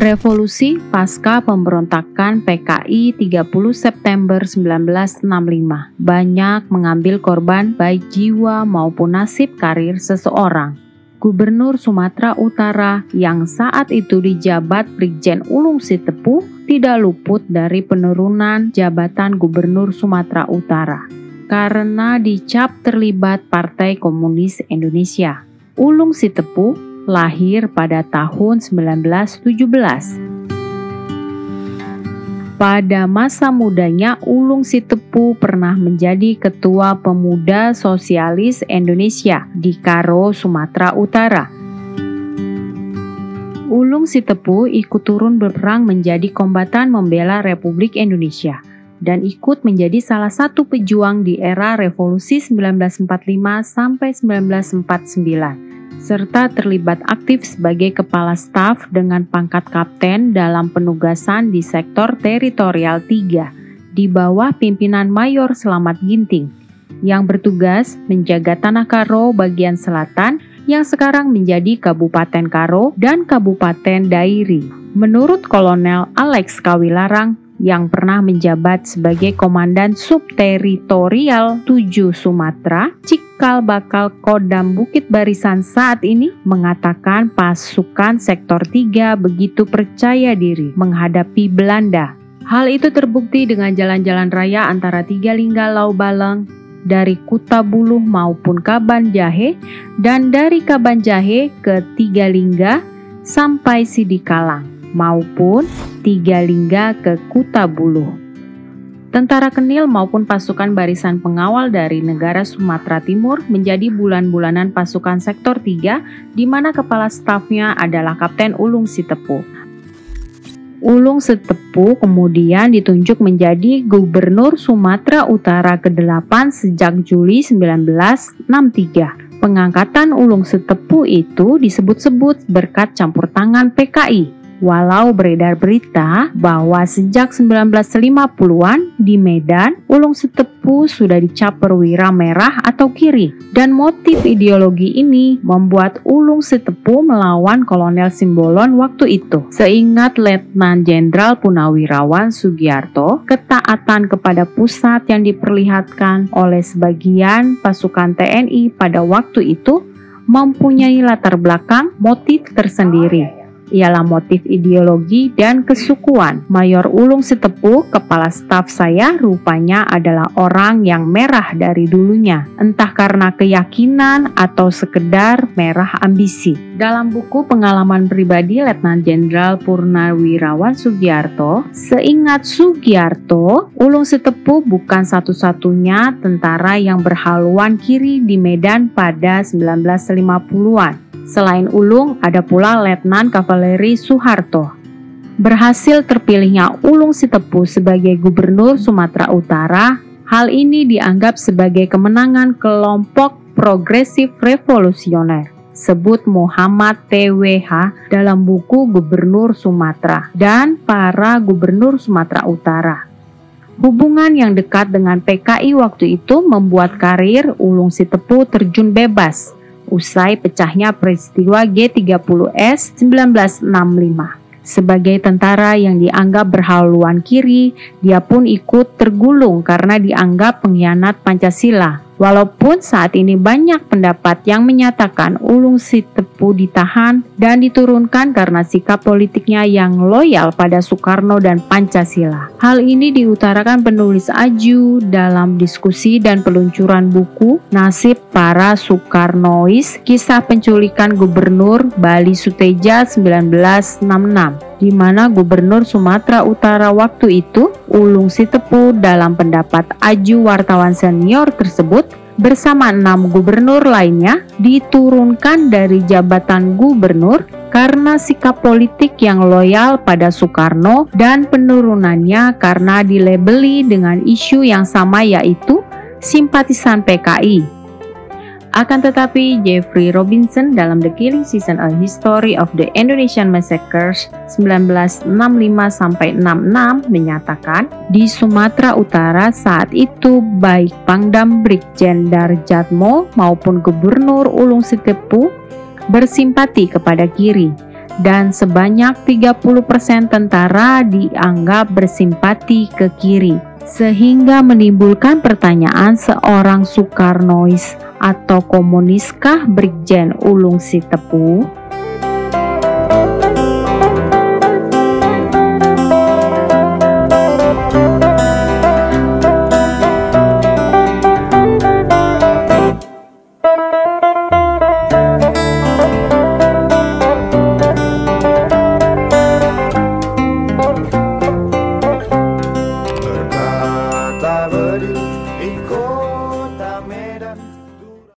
Revolusi pasca pemberontakan PKI 30 September 1965 banyak mengambil korban baik jiwa maupun nasib karir seseorang. Gubernur Sumatera Utara yang saat itu dijabat Brigjen Ulung Sitepu tidak luput dari penurunan jabatan Gubernur Sumatera Utara karena dicap terlibat Partai Komunis Indonesia. Ulung Sitepu lahir pada tahun 1917. Pada masa mudanya, Ulung Sitepu pernah menjadi Ketua Pemuda Sosialis Indonesia di Karo, Sumatera Utara. Ulung Sitepu ikut turun berperang menjadi kombatan membela Republik Indonesia dan ikut menjadi salah satu pejuang di era Revolusi 1945 sampai 1949. Serta terlibat aktif sebagai kepala staf dengan pangkat kapten dalam penugasan di sektor teritorial 3 di bawah pimpinan Mayor Slamet Ginting yang bertugas menjaga Tanah Karo bagian selatan yang sekarang menjadi Kabupaten Karo dan Kabupaten Dairi. Menurut Kolonel Alex Kawilarang yang pernah menjabat sebagai Komandan Subteritorial 7 Sumatera, Cikal Bakal Kodam Bukit Barisan saat ini mengatakan pasukan sektor 3 begitu percaya diri menghadapi Belanda. Hal itu terbukti dengan jalan-jalan raya antara Tigalingga Lau Baleng, dari Kuta Buluh maupun Kaban Jahe, dan dari Kaban Jahe ke Tigalingga sampai Sidikalang, maupun Tigalingga ke Kuta Buluh. Tentara Kenil maupun pasukan barisan pengawal dari negara Sumatera Timur menjadi bulan-bulanan pasukan sektor 3 di mana kepala stafnya adalah Kapten Ulung Sitepu. Ulung Sitepu kemudian ditunjuk menjadi Gubernur Sumatera Utara ke-8 sejak Juli 1963. Pengangkatan Ulung Sitepu itu disebut-sebut berkat campur tangan PKI. Walau beredar berita bahwa sejak 1950-an di Medan, Ulung Sitepu sudah dicap perwira merah atau kiri. Dan motif ideologi ini membuat Ulung Sitepu melawan Kolonel Simbolon waktu itu. Seingat Letnan Jenderal Punawirawan Sugiarto, ketaatan kepada pusat yang diperlihatkan oleh sebagian pasukan TNI pada waktu itu mempunyai latar belakang motif tersendiri. Ialah motif ideologi dan kesukuan. Mayor Ulung Sitepu, kepala staf saya, rupanya adalah orang yang merah dari dulunya, entah karena keyakinan atau sekedar merah ambisi. Dalam buku pengalaman pribadi Letnan Jenderal Purnawirawan Sugiarto, seingat Sugiarto, Ulung Sitepu bukan satu-satunya tentara yang berhaluan kiri di Medan pada 1950-an. Selain Ulung, ada pula Letnan Kavaleri Soeharto. Berhasil terpilihnya Ulung Sitepu sebagai Gubernur Sumatera Utara, hal ini dianggap sebagai kemenangan kelompok progresif revolusioner. Sebut Muhammad TWH dalam buku Gubernur Sumatera dan para Gubernur Sumatera Utara. Hubungan yang dekat dengan PKI waktu itu membuat karir Ulung Sitepu terjun bebas usai pecahnya peristiwa G30S 1965. Sebagai tentara yang dianggap berhaluan kiri, dia pun ikut tergulung karena dianggap pengkhianat Pancasila. Walaupun saat ini banyak pendapat yang menyatakan Ulung Sitepu ditahan dan diturunkan karena sikap politiknya yang loyal pada Soekarno dan Pancasila. Hal ini diutarakan penulis Aju dalam diskusi dan peluncuran buku Nasib Para Soekarnois, Kisah Penculikan Gubernur Bali Suteja 1966, di mana Gubernur Sumatera Utara waktu itu, Ulung Sitepu, dalam pendapat Aju wartawan senior tersebut, bersama 6 gubernur lainnya diturunkan dari jabatan gubernur karena sikap politik yang loyal pada Soekarno dan penurunannya karena dilabeli dengan isu yang sama, yaitu simpatisan PKI. Akan tetapi, Jeffrey Robinson dalam The Killing Season: A History of the Indonesian Massacres 1965-66 menyatakan di Sumatera Utara saat itu baik Pangdam Brigjen Darjatmo maupun Gubernur Ulung Sitepu bersimpati kepada kiri dan sebanyak 30% tentara dianggap bersimpati ke kiri, sehingga menimbulkan pertanyaan seorang Soekarnois atau komuniskah Brigjen Ulung Sitepu?